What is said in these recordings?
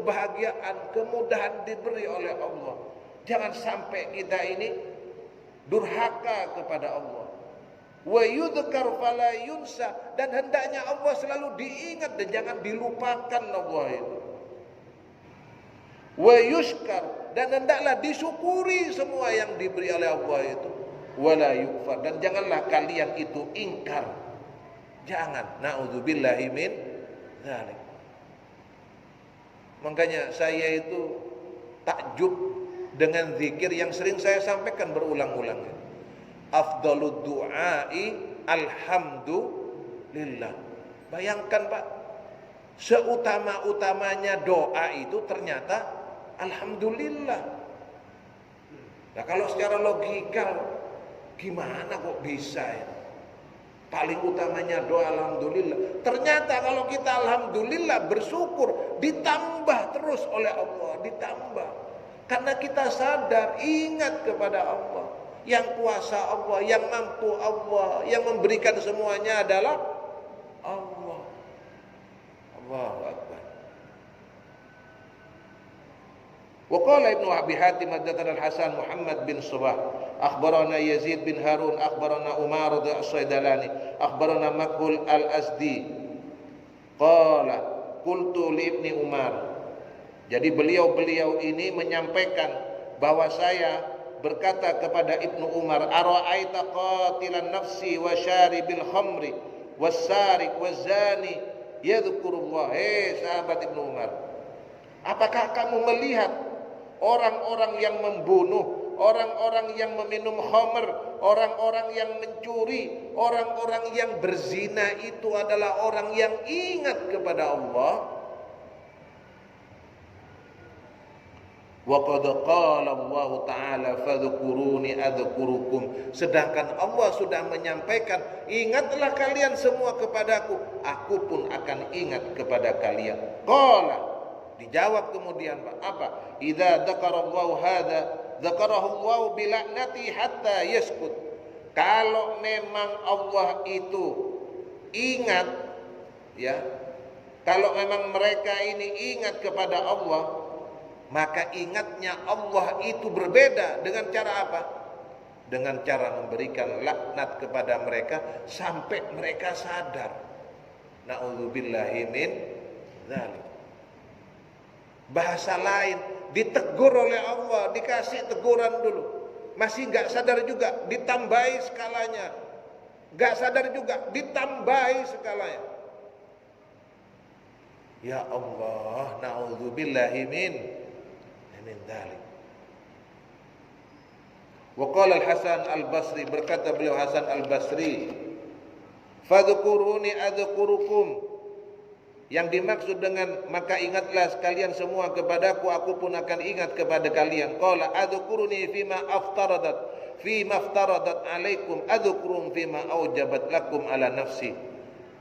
kebahagiaan, kemudahan diberi oleh Allah. Jangan sampai kita ini durhaka kepada Allah. Wa yudhkar fala yunsa, dan hendaknya Allah selalu diingat dan jangan dilupakan Allah itu. Wa yushkar, dan hendaklah disyukuri semua yang diberi oleh Allah itu. Wala yukfar, dan janganlah kalian itu ingkar. Jangan. Na'udzubillahi min dzalik. Makanya saya itu takjub dengan zikir yang sering saya sampaikan berulang-ulang. Afdalud du'ai alhamdulillah. Bayangkan Pak, seutama-utamanya doa itu ternyata alhamdulillah. Nah kalau secara logika gimana kok bisa ya? Paling utamanya doa alhamdulillah. Ternyata kalau kita alhamdulillah bersyukur, ditambah terus oleh Allah, ditambah. Karena kita sadar, ingat kepada Allah. Yang kuasa Allah, yang mampu Allah, yang memberikan semuanya adalah Allah. Allahu Akbar. Wa qala Ibnu Abi Hatim haddatsana Al-Hasan Muhammad bin Subah, akhbarana Yazid bin Harun, akhbarana Umar as-Saidalani, akhbarana Makhul al-Azdi. Qala qultu li Ibni Umar. Jadi beliau-beliau ini menyampaikan bahwa saya berkata kepada Ibnu Umar, ara'aita qatilan nafsi wa syaribil khamri was-sariq waz-zani yadhkurullah. Sahabat Ibnu Umar, apakah kamu melihat orang-orang yang membunuh, orang-orang yang meminum khamr, orang-orang yang mencuri, orang-orang yang berzina itu adalah orang yang ingat kepada Allah? Wa qad qala Allah Ta'ala fadhkuruni adzkurukum. Sedangkan Allah sudah menyampaikan, ingatlah kalian semua kepadaku, aku pun akan ingat kepada kalian. Qala, dijawab kemudian Pak, apa? Idza dzakarallahu hadza dzakarahu Allah bila'nati hatta yaskut. Kalau memang Allah itu ingat, ya, kalau memang mereka ini ingat kepada Allah, maka ingatnya Allah itu berbeda dengan cara apa? Dengan cara memberikan laknat kepada mereka sampai mereka sadar. Na'udzubillahi min dzalik. Bahasa lain, ditegur oleh Allah, dikasih teguran dulu, masih gak sadar juga, ditambahi skalanya. Gak sadar juga, ditambahi skalanya. Ya Allah, na'udzubillahi min dzalik. Wa qala Al-Hasan Al-Basri, berkata beliau Hasan Al-Basri, fadhkuruni adzkurukum. Yang dimaksud dengan maka ingatlah sekalian semua kepadaku, aku pun akan ingat kepada kalian. Qala adzkuruni fima aftaradat alaikum adzkurum fima aujabat lakum ala nafsi.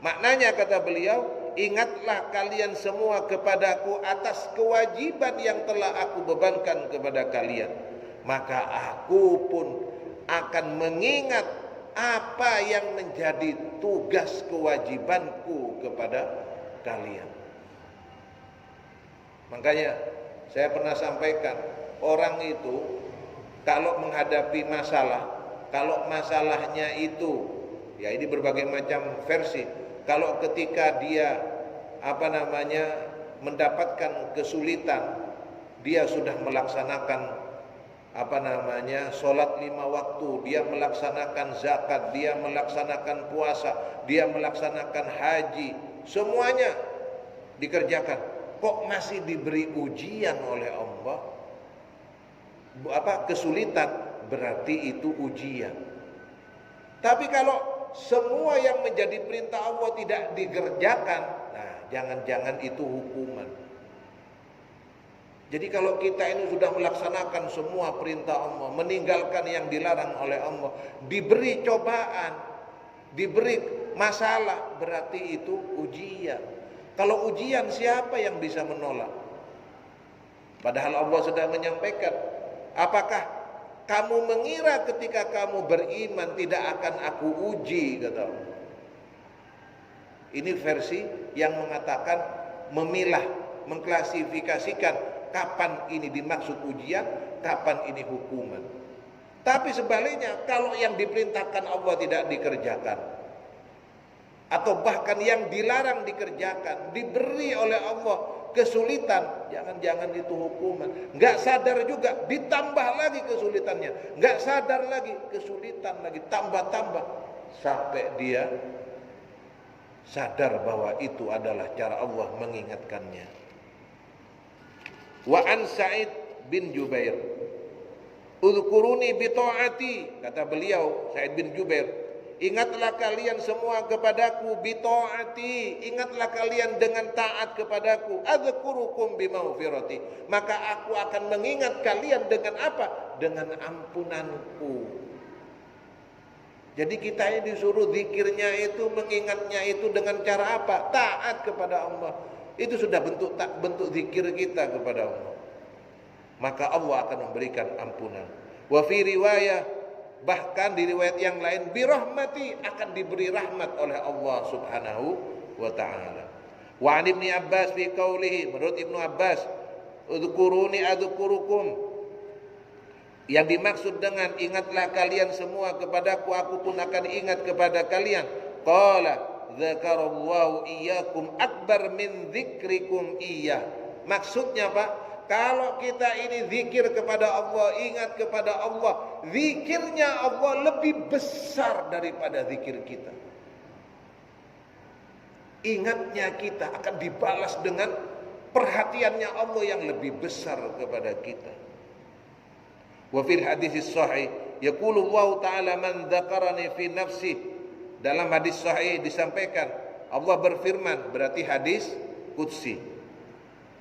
Maknanya kata beliau, ingatlah kalian semua kepadaku atas kewajiban yang telah aku bebankan kepada kalian, maka aku pun akan mengingat apa yang menjadi tugas kewajibanku kepada kalian. Makanya saya pernah sampaikan, orang itu kalau menghadapi masalah, kalau masalahnya itu, ya ini berbagai macam versi. Kalau ketika dia mendapatkan kesulitan, dia sudah melaksanakan sholat 5 waktu, dia melaksanakan zakat, dia melaksanakan puasa, dia melaksanakan haji, semuanya dikerjakan, kok masih diberi ujian oleh Allah? Kesulitan, berarti itu ujian. Tapi kalau semua yang menjadi perintah Allah tidak dikerjakan, nah jangan-jangan itu hukuman. Jadi kalau kita ini sudah melaksanakan semua perintah Allah, meninggalkan yang dilarang oleh Allah, diberi cobaan, diberi masalah, berarti itu ujian. Kalau ujian, siapa yang bisa menolak? Padahal Allah sudah menyampaikan, apakah kamu mengira ketika kamu beriman tidak akan aku uji, kata Allah. Ini versi yang mengatakan memilah mengklasifikasikan kapan ini dimaksud ujian, kapan ini hukuman. Tapi sebaliknya, kalau yang diperintahkan Allah tidak dikerjakan, atau bahkan yang dilarang dikerjakan, diberi oleh Allah kesulitan, jangan-jangan itu hukuman. Nggak sadar juga, ditambah lagi kesulitannya. Nggak sadar lagi, kesulitan lagi, tambah-tambah. Sampai dia sadar bahwa itu adalah cara Allah mengingatkannya. Wa an Sa'id bin Jubair, udhkuruni bita'ati, kata beliau Sa'id bin Jubair, ingatlah kalian semua kepadaku bita'ati, ingatlah kalian dengan taat kepadaku, adzkurukum bimaghfirati, maka aku akan mengingat kalian dengan apa? Dengan ampunanku. Jadi kita ini disuruh zikirnya itu, mengingatnya itu dengan cara apa? Taat kepada Allah. Itu sudah bentuk zikir kita kepada Allah. Maka Allah akan memberikan ampunan. Wa fi riwayah, bahkan di riwayat yang lain, birahmati, akan diberi rahmat oleh Allah Subhanahu wa taala. Wa an Ibnu Abbas fi qaulihi, menurut Ibnu Abbas, udhkuruni adzkurukum, yang dimaksud dengan ingatlah kalian semua kepadaku, aku pun akan ingat kepada kalian. Qala dzakarallahu iyyakum akbar min dzikrikum iyyah. Maksudnya Pak, kalau kita ini zikir kepada Allah, ingat kepada Allah, zikirnya Allah lebih besar daripada zikir kita. Ingatnya kita akan dibalas dengan perhatiannya Allah yang lebih besar kepada kita. Wa fil hadis sahih yaqulu Allah taala man dzakarani fi nafsi, dalam hadis sahih disampaikan Allah berfirman, berarti hadis qudsi,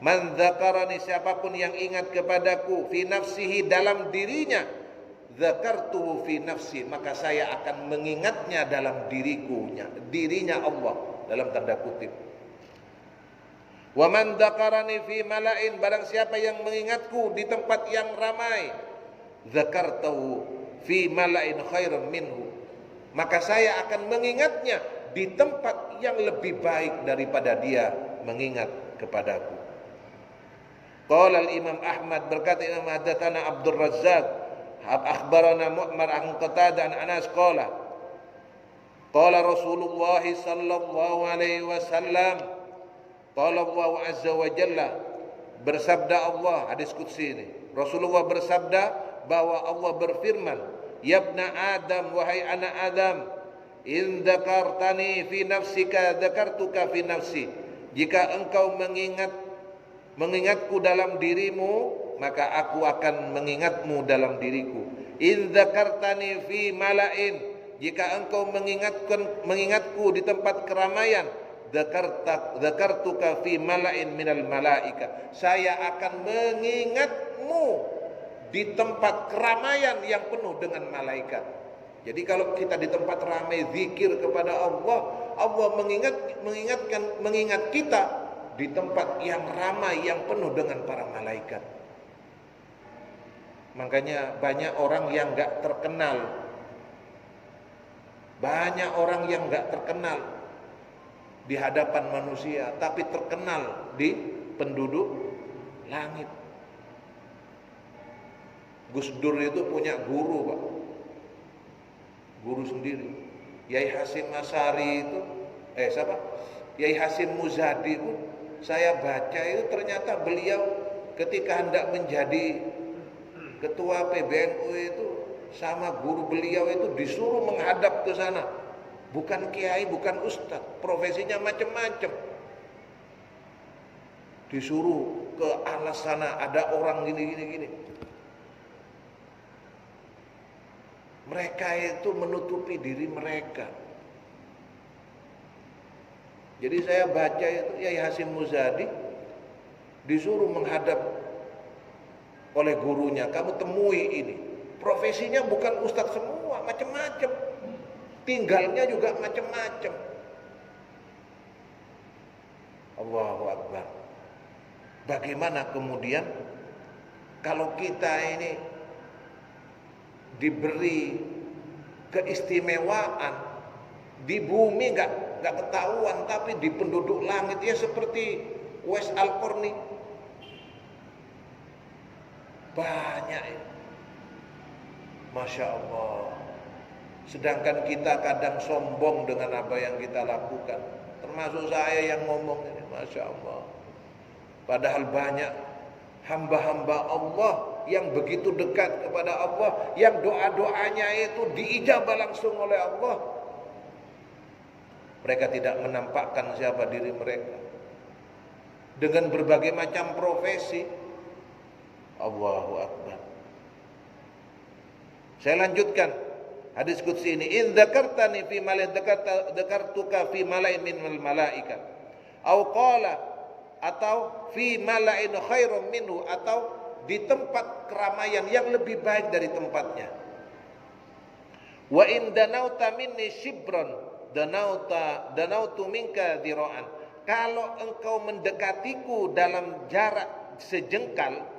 man dzakarani, siapapun yang ingat kepadaku, fi nafsihi, dalam dirinya, dzakartuhu fi nafsi, maka saya akan mengingatnya dalam dirinya Allah, dalam tanda kutip. Wa man dzakarani fi mala'in, barang siapa yang mengingatku di tempat yang ramai, dzakartahu fi mala'in khairan minhu, maka saya akan mengingatnya di tempat yang lebih baik daripada dia mengingat kepadaku. Qala al-Imam Ahmad, berkata Imam, hadatsana Abdul Razzaq akhbarana Mu'mar an Qatadah an Anas qala qala Rasulullah sallallahu alaihi wasallam, qala Allah azza wa jalla, bersabda Allah, hadis qudsi ini, Rasulullah bersabda bahwa Allah berfirman, ya ibna Adam, wahai anak Adam, in dzakartani fi nafsika dzakartuka fi nafsi, jika engkau mengingatku dalam dirimu, maka aku akan mengingatmu dalam diriku. In dzakartani fi mala'in, jika engkau mengingatku di tempat keramaian, dzakartuka fi mala'in minal malaika, saya akan mengingatmu di tempat keramaian yang penuh dengan malaikat. Jadi kalau kita di tempat ramai zikir kepada Allah, Allah mengingat kita di tempat yang ramai yang penuh dengan para malaikat. Makanya banyak orang yang enggak terkenal. Banyak orang yang enggak terkenal di hadapan manusia, tapi terkenal di penduduk langit. Gus Dur itu punya guru Pak, guru sendiri. Yai Hasyim Asy'ari itu, Yai Hasyim Muzadi itu, saya baca itu ternyata beliau ketika hendak menjadi ketua PBNU itu, sama guru beliau itu disuruh menghadap ke sana. Bukan kiai, bukan ustadz, profesinya macam-macam. Disuruh ke alas sana, ada orang gini. Mereka itu menutupi diri mereka. Jadi saya baca itu Yai Hasyim Muzadi disuruh menghadap oleh gurunya, kamu temui ini. Profesinya bukan ustadz semua, macam-macam. Tinggalnya juga macam-macam. Allahu Akbar. Bagaimana kemudian kalau kita ini diberi keistimewaan di bumi nggak ketahuan, tapi di penduduk langit ya seperti Wes Al-Qarni. Banyak ya. Masya Allah. Sedangkan kita kadang sombong dengan apa yang kita lakukan. Termasuk saya yang ngomong ini, Masya Allah. Padahal banyak hamba-hamba Allah yang begitu dekat kepada Allah, yang doa-doanya itu diijabah langsung oleh Allah. Mereka tidak menampakkan siapa diri mereka dengan berbagai macam profesi. Allahu Akbar. Saya lanjutkan hadis qudsi ini. In dzakartani fi mala'in dzakartuka fi mala'in minal malaika. Au qala, atau fi mala'in khairum minhu, atau di tempat keramaian yang lebih baik dari tempatnya. Wa in danauta minni shibran danautu minka dira'an. Kalau engkau mendekatiku dalam jarak sejengkal,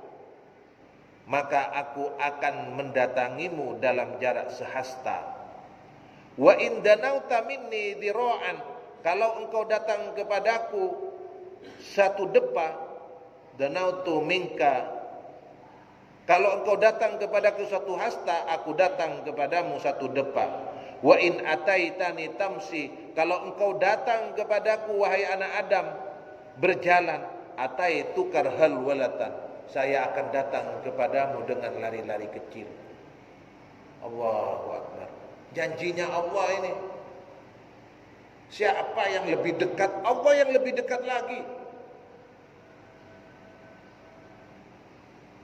maka aku akan mendatangimu dalam jarak sehasta. Wa in danauta minni dira'an, kalau engkau datang kepadaku satu depa, danautu minka, kalau engkau datang kepadaku satu hasta, aku datang kepadamu satu depa. Wa in ataitani tamsi, kalau engkau datang kepadaku wahai anak Adam berjalan, ataitukar halwalatan, saya akan datang kepadamu dengan lari-lari kecil. Allahu Akbar. Janjinya Allah ini. Siapa yang lebih dekat? Allah yang lebih dekat lagi.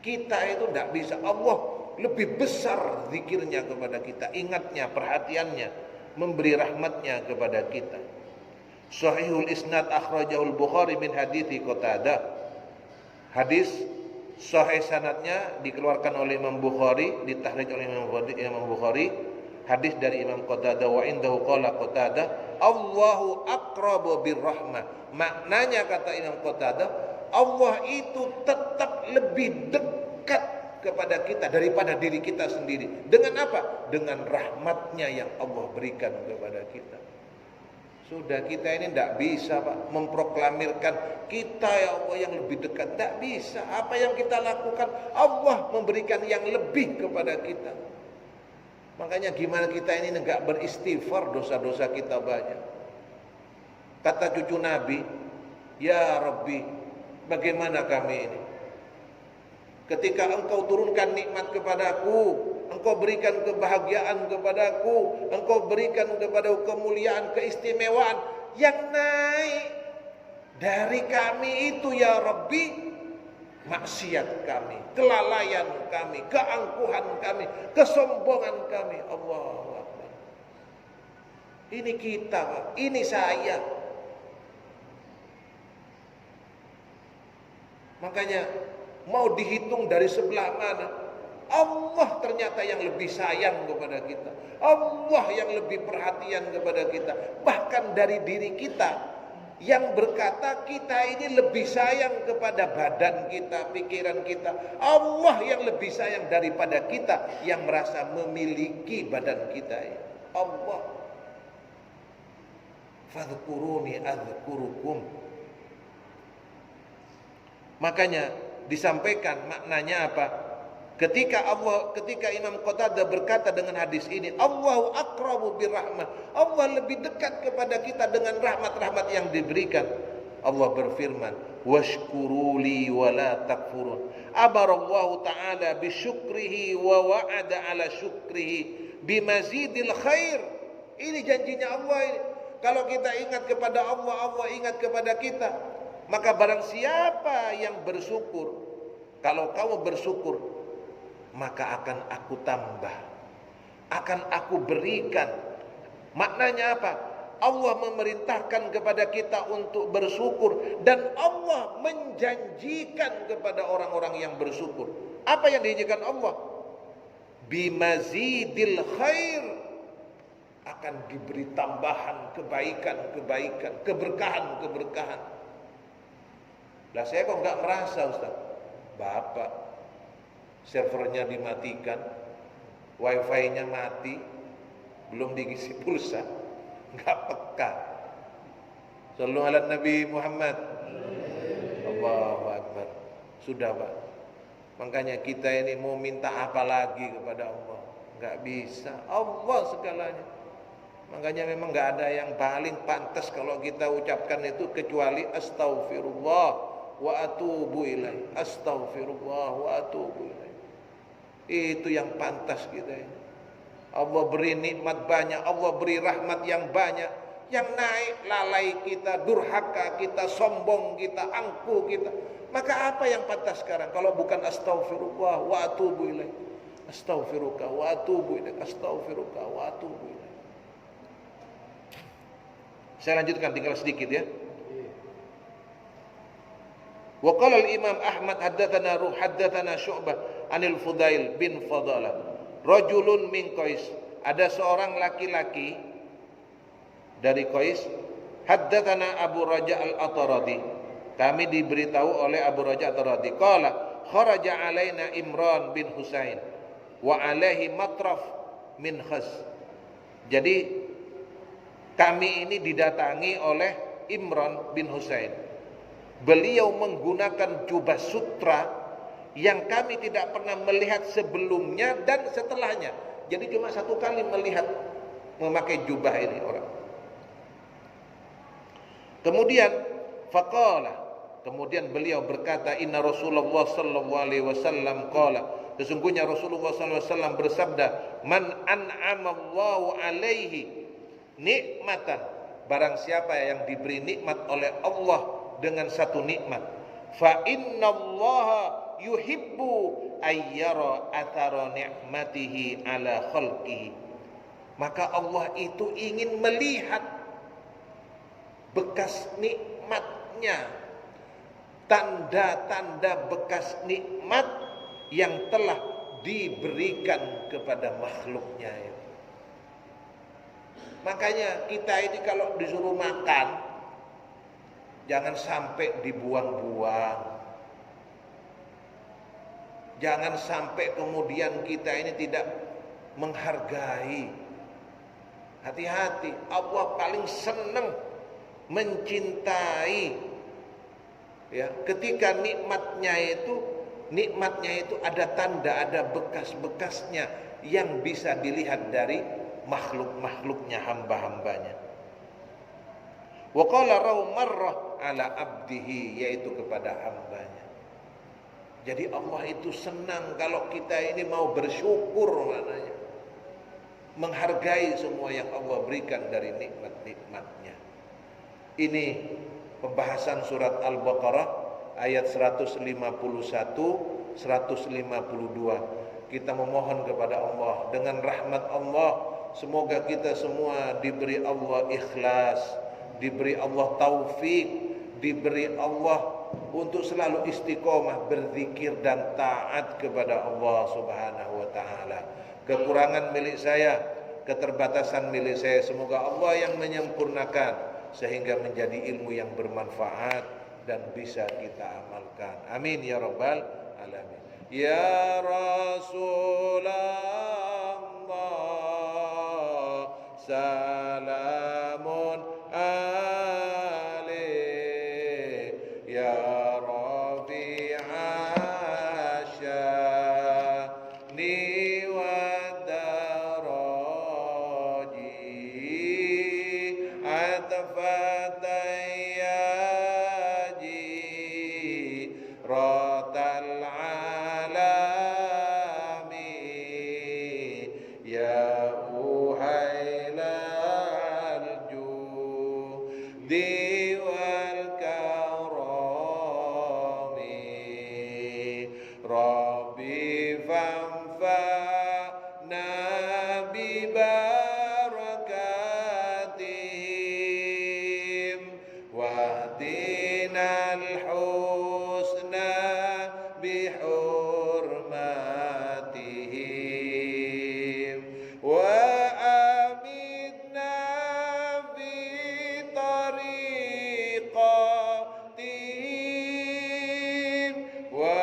Kita itu tidak bisa. Allah lebih besar zikirnya kepada kita, ingatnya, perhatiannya, memberi rahmatnya kepada kita. Sahihul isnad akhrajahul Bukhari min hadithi Qatadah. Hadis sahih sanadnya dikeluarkan oleh Imam Bukhari, ditahrij oleh Imam Bukhari. Hadis dari Imam Qatadah, wa indahu qala Qatadah, Allahu aqrabu birrahmah. Maknanya kata Imam Qatadah, Allah itu tetap lebih dekat kepada kita daripada diri kita sendiri. Dengan apa? Dengan rahmatnya yang Allah berikan kepada kita. Sudah, kita ini tidak bisa Pak memproklamirkan kita ya Allah yang lebih dekat. Tidak bisa. Apa yang kita lakukan, Allah memberikan yang lebih kepada kita. Makanya gimana kita ini enggak beristighfar, dosa-dosa kita banyak. Kata cucu Nabi, ya Rabbi, bagaimana kami ini? Ketika engkau turunkan nikmat kepadaku, engkau berikan kebahagiaan kepadaku, engkau berikan kepada kemuliaan, keistimewaan yang naik dari kami itu ya Rabbi, maksiat kami, kelalaian kami, keangkuhan kami, kesombongan kami. Allahu Akbar. Ini kita, Pak. Ini saya. Makanya mau dihitung dari sebelah mana, Allah ternyata yang lebih sayang kepada kita. Allah yang lebih perhatian kepada kita. Bahkan dari diri kita yang berkata kita ini lebih sayang kepada badan kita, pikiran kita. Allah yang lebih sayang daripada kita yang merasa memiliki badan kita ini. Allah. Fadhkuruni adzkurukum. Makanya disampaikan maknanya apa? Ketika Imam Qatadah berkata dengan hadis ini, Allahu aqrabu birrahmah, Allah lebih dekat kepada kita dengan rahmat-rahmat yang diberikan. Allah berfirman, washkuruli wa la takfurun. Abarallahu ta'ala bisyukrihi wa wa'ada ala syukrihi bimazidil khair. Ini janjinya Allah ini. Kalau kita ingat kepada Allah, Allah ingat kepada kita. Maka barang siapa yang bersyukur, kalau kamu bersyukur, maka akan aku tambah, akan aku berikan. Maknanya apa? Allah memerintahkan kepada kita untuk bersyukur, dan Allah menjanjikan kepada orang-orang yang bersyukur. Apa yang dijanjikan Allah? Bimazidil khair, akan diberi tambahan kebaikan-kebaikan, keberkahan-keberkahan. Lah saya kok nggak merasa Ustaz? Bapak, servernya dimatikan, wifi-nya mati, belum diisi pulsa, nggak peka. Sallu ala Nabi Muhammad. Allahu Akbar. Sudah Pak. Makanya kita ini mau minta apa lagi kepada Allah? Enggak bisa. Allah segalanya. Makanya memang enggak ada yang paling pantas kalau kita ucapkan itu kecuali astaghfirullah wa atubu ilaih. Astaghfirullah wa atubu ilaih. Itu yang pantas kita ini. Allah beri nikmat banyak, Allah beri rahmat yang banyak. Yang naik lalai kita, durhaka kita, sombong kita, angkuh kita. Maka apa yang pantas sekarang kalau bukan astaghfirullah wa atubu ilaih. Astaghfiruka wa atubu ilaih. Astaghfiruka wa atubu ilaih. Saya lanjutkan tinggal sedikit ya. Wa qala al-Imam Ahmad haddatsana Syu'bah anil Fudail bin Fadalah. Rajulun min Qais, ada seorang laki-laki dari Qais. Haddatsana Abu Raja al-Ataradi, kami diberitahu oleh Abu Raja al-Ataradi, qala kharaja alaina Imran bin Husain wa alaihi matraf min khas. Jadi kami ini didatangi oleh Imran bin Husain. Beliau menggunakan jubah sutra yang kami tidak pernah melihat sebelumnya dan setelahnya. Jadi cuma satu kali melihat memakai jubah ini orang. Kemudian faqala, kemudian beliau berkata, inna Rasulullah sallallahu alaihi wasallam qala, sesungguhnya Rasulullah sallallahu alaihi wasallam bersabda, man an'amallahu alaihi nikmatan, barang siapa yang diberi nikmat oleh Allah dengan satu nikmat, fa innallaha yuhibbu ayyara athara ni'matihi ala khalqihi, maka Allah itu ingin melihat bekas nikmatnya, tanda-tanda bekas nikmat yang telah diberikan kepada makhluknya itu. Makanya kita ini kalau disuruh makan jangan sampai dibuang-buang. Jangan sampai kemudian kita ini tidak menghargai. Hati-hati, Allah paling senang mencintai ya ketika nikmatnya itu ada tanda, ada bekas-bekasnya yang bisa dilihat dari makhluk-makhluknya, hamba-hambanya. Wa qala raw marrah ala abdihi, yaitu kepada hambanya. Jadi Allah itu senang kalau kita ini mau bersyukur, maknanya menghargai semua yang Allah berikan dari nikmat-nikmatnya. Ini pembahasan surat Al-Baqarah ayat 151, 152. Kita memohon kepada Allah dengan rahmat Allah, semoga kita semua diberi Allah ikhlas, diberi Allah taufik, diberi Allah untuk selalu istiqomah berzikir dan taat kepada Allah Subhanahu wa taala. Kekurangan milik saya, keterbatasan milik saya, semoga Allah yang menyempurnakan sehingga menjadi ilmu yang bermanfaat dan bisa kita amalkan. Amin ya rabbal alamin. Ya Rasulullah salamun alaih ya Rabi'a syani wa daraji atfatayyaji ratal alami ya uhailal judi wal karami rabbi famfa'na bi barakatihim wahdinal husna bi hurmatihim wa amitna fi tariqatihim wa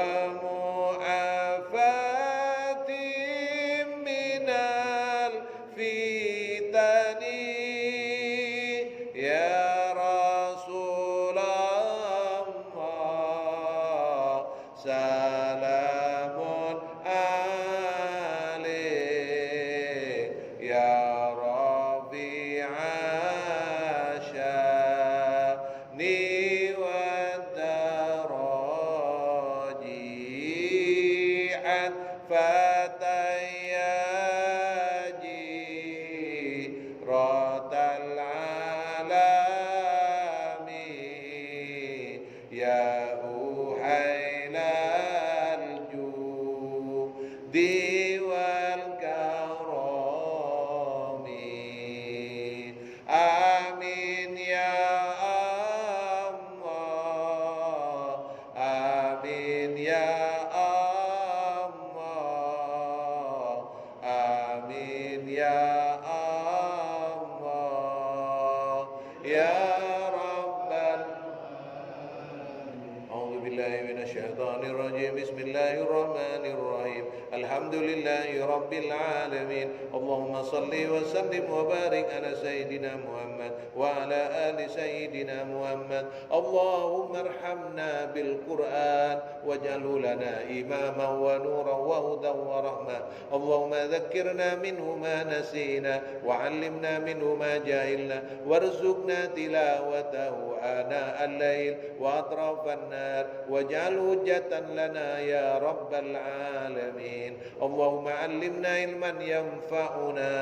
salamun alaik ya rafi'a sya'ni wa daraji'an fatayyaji ratal alami ya uhailal judi wal karami amin ya Allah amin ya Allah amin ya Allah ya أعوذ بالله من الشيطان الرجيم بسم الله الرحمن الرحيم الحمد لله رب العالمين اللهم صل وسلم وبارك على سيدنا محمد وعلى آل سيدنا محمد اللهم ارحمنا بالقرآن واجعله لنا إماما ونورا وهدى ورحمة اللهم ذكرنا منه ما نسينا وعلمنا منه ما جهلنا وارزقنا تلاوته آناء الليل وأطراف النار واجعل حجة لنا يا رب العالمين اللهم علمنا علما ينفعنا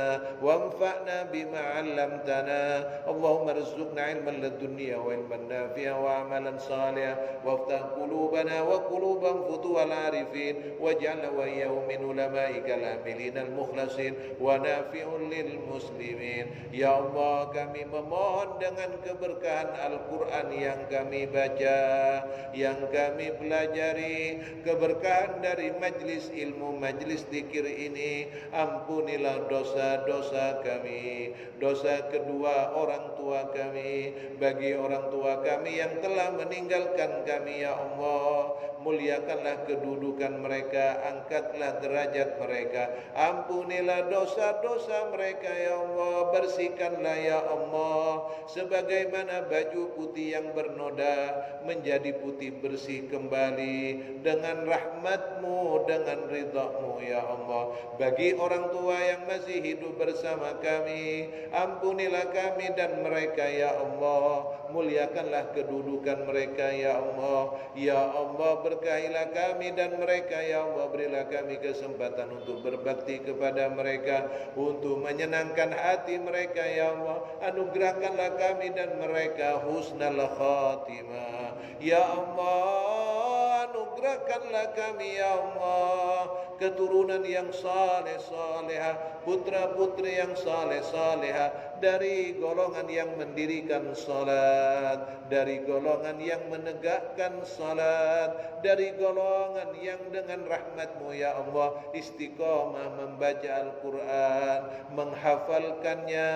وانفعنا بما علمتنا اللهم ارزقنا علما للدنيا وعلما نافعا وعملا صالحا وافتح قلوبنا وقلوبا فتوى العارفين واجعلنا وإياهم من علمائك العاملين المخلصين ونافع للمسلمين يا الله kami memohon dengan keberkahan Al-Quran yang kami baca, yang kami pelajari, keberkahan dari majlis ilmu, majlis zikir ini. Ampunilah dosa-dosa kami, dosa kedua orang tua kami, bagi orang tua kami yang telah meninggalkan kami ya Allah. Muliakanlah kedudukan mereka, angkatlah derajat mereka, ampunilah dosa-dosa mereka ya Allah, bersihkanlah ya Allah, sebagaimana baju putih yang bernoda menjadi putih bersih kembali dengan rahmat-Mu, dengan ridha-Mu ya Allah. Bagi orang tua yang masih hidup bersama kami, ampunilah kami dan mereka ya Allah, muliakanlah kedudukan mereka ya Allah. Ya Allah, berkahilah kami dan mereka ya Allah, berilah kami kesempatan untuk berbakti kepada mereka, untuk menyenangkan hati mereka ya Allah. Anugerahkanlah kami dan mereka husnul khatimah ya Allah. Anugerahkanlah kami ya Allah keturunan yang saleh salehah, putra putri yang saleh salehah, dari golongan yang mendirikan salat, dari golongan yang menegakkan salat, dari golongan yang dengan rahmat-Mu ya Allah istiqomah membaca Al-Quran, menghafalkannya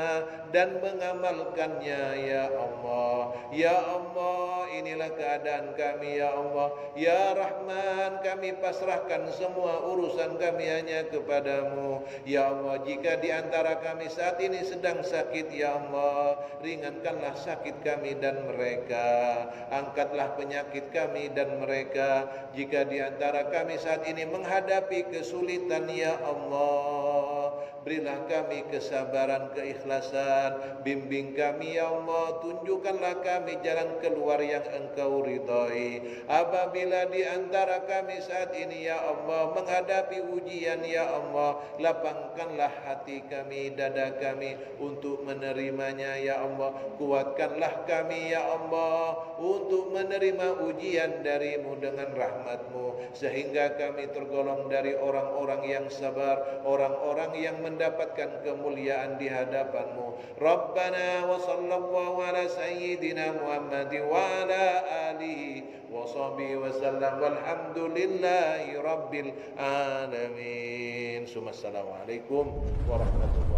dan mengamalkannya ya Allah. Ya Allah, inilah keadaan kami ya Allah. Ya Rahman, kami pasrahkan semua urusan kami hanya kepada-Mu ya Allah. Jika di antara kami saat ini sedang sakit ya Allah, ringankanlah sakit kami dan mereka, angkatlah penyakit kami dan mereka. Jika di antara kami saat ini menghadapi kesulitan ya Allah, berilah kami kesabaran, keikhlasan, bimbing kami ya Allah, tunjukkanlah kami jalan keluar yang Engkau ridhai. Apabila di antara kami saat ini ya Allah menghadapi ujian ya Allah, lapangkanlah hati kami, dada kami untuk menerimanya ya Allah. Kuatkanlah kami ya Allah untuk menerima ujian dari-Mu dengan rahmat-Mu, sehingga kami tergolong dari orang-orang yang sabar, orang-orang yang mendapatkan kemuliaan di hadapan-Mu. Rabbana wa sallallahu ala sayyidina Muhammad wa ala alihi wa sahbihi wa sallam walhamdulillahi rabbil alamin. Assalamualaikum warahmatullahi wabarakatuh.